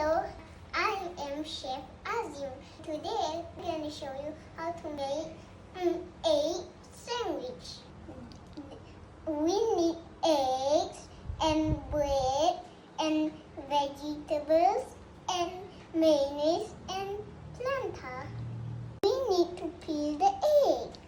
Hello, I am Chef Azeem. Today I'm going to show you how to make egg sandwich. We need eggs and bread and vegetables and mayonnaise and plantain. We need to peel the egg.